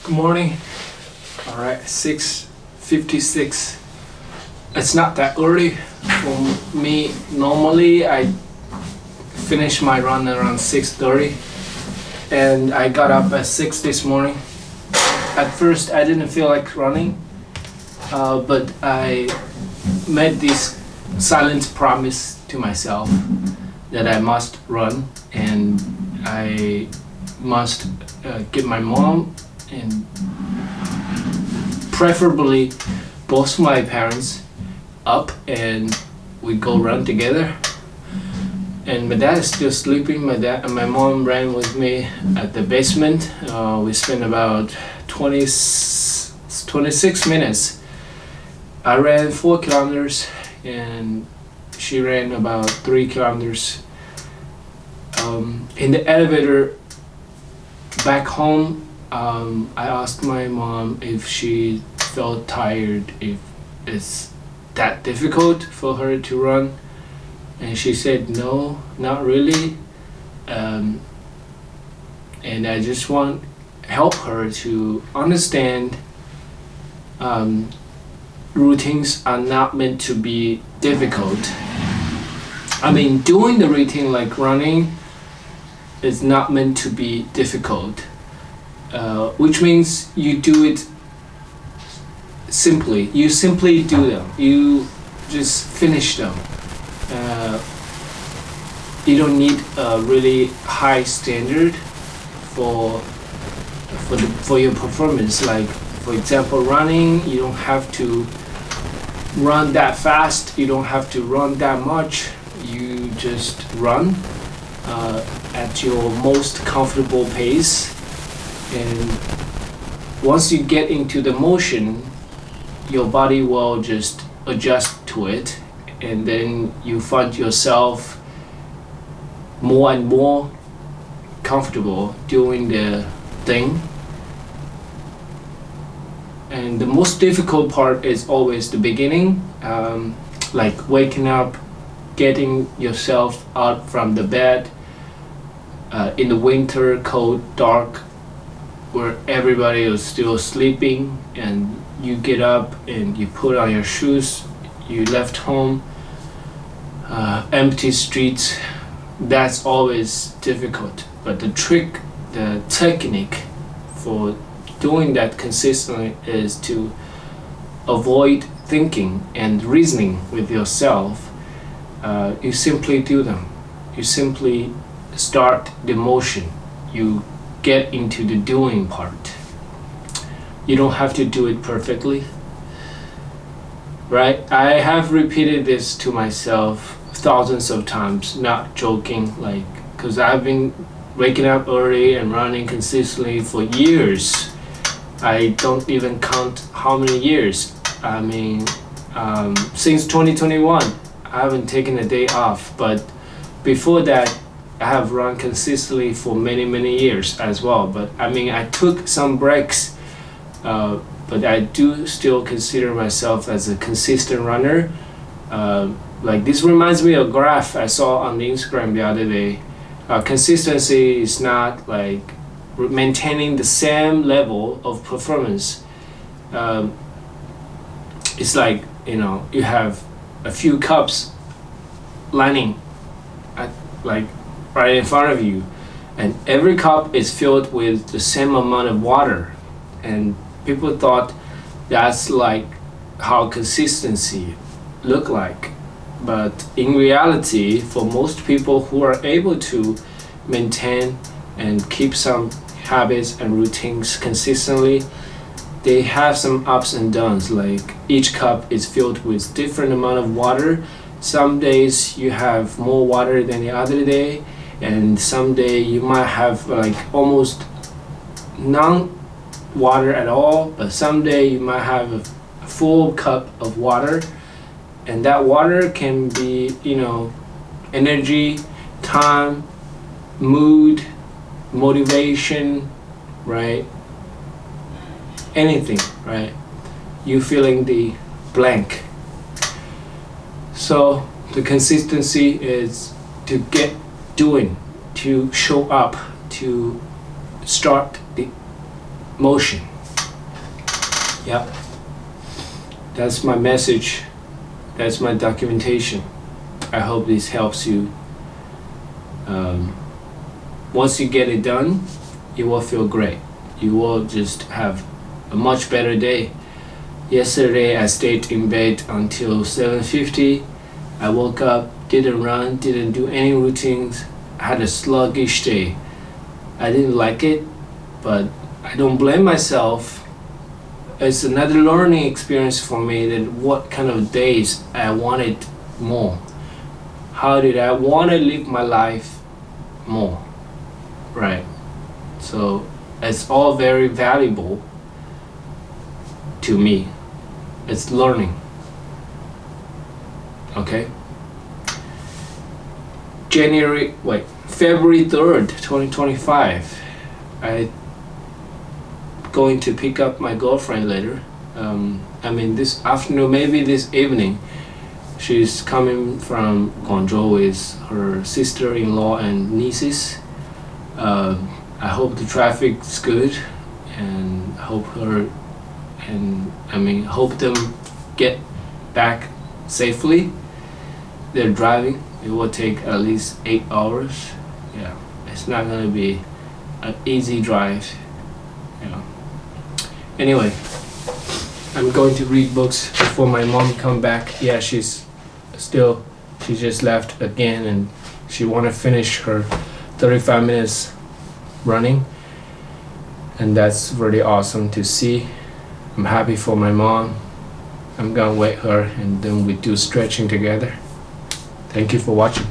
Good morning. All right, 6:56. It's not that early for me. Normally, I finish my run around 6:30, and I got up at 6 this morning. At first, I didn't feel like running, but I made this silent promise to myself that I must run, and I must get my mom and preferably both my parents up, and we go run together. And my dad is still sleeping. My mom ran with me at the basement. We spent about 26 minutes. I ran 4 kilometers and she ran about 3 kilometers. In the elevator back home, I asked my mom if she felt tired, if it's that difficult for her to run, and she said no, not really. And I just want help her to understand routines are not meant to be difficult. I mean, doing the routine like running is not meant to be difficult, which means you do it simply. You simply do them. You just finish them. You don't need a really high standard for your performance. Like, for example, running, you don't have to run that fast. You don't have to run that much. You just run at your most comfortable pace, and once you get into the motion, your body will just adjust to it, and then you find yourself more and more comfortable doing the thing. And the most difficult part is always the beginning, like waking up, getting yourself out from the bed in the winter, cold, dark, where everybody is still sleeping, and you get up and you put on your shoes, you left home, empty streets. That's always difficult. But the technique for doing that consistently is to avoid thinking and reasoning with yourself. You simply do them. You simply start the motion. You get into the doing part. You don't have to do it perfectly, right? I have repeated this to myself thousands of times, not joking, like, because I've been waking up early and running consistently for years. I don't even count how many years. I mean, since 2021, I haven't taken a day off, but before that, I have run consistently for many years as well. But I mean, I took some breaks, but I do still consider myself as a consistent runner. Like, this reminds me of a graph I saw on the Instagram the other day. Consistency is not like maintaining the same level of performance. It's like, you have a few cups lining like right in front of you, and every cup is filled with the same amount of water, and people thought that's like how consistency look like. But in reality, for most people who are able to maintain and keep some habits and routines consistently, they have some ups and downs. Like, each cup is filled with different amount of water. Some days you have more water than the other day, and some day you might have like almost none water at all, but some day you might have a full cup of water, and that water can be, energy, time, mood, motivation, right? Anything, right? You feeling the blank. So the consistency is to get doing, to show up, to start the motion. Yep. That's my message. That's my documentation. I hope this helps you. Once you get it done, you will feel great. You will just have a much better day. Yesterday I stayed in bed until 7:50. I woke up, didn't run, didn't do any routines. I had a sluggish day. I didn't like it, but I don't blame myself. It's another learning experience for me that what kind of days I wanted more. How did I want to live my life more? Right. So it's all very valuable to me. It's learning. Okay? February 3rd, 2025. I going to pick up my girlfriend later. This afternoon, maybe this evening. She's coming from Guangzhou with her sister-in-law and nieces. I hope the traffic's good, and hope them get back safely. They're driving. It will take at least 8 hours. Yeah, it's not gonna be an easy drive. Anyway, I'm going to read books before my mom come back. Yeah, she just left again, and she wanna finish her 35 minutes running, and that's really awesome to see. I'm happy for my mom. I'm gonna wait her, and then we do stretching together. Thank you for watching.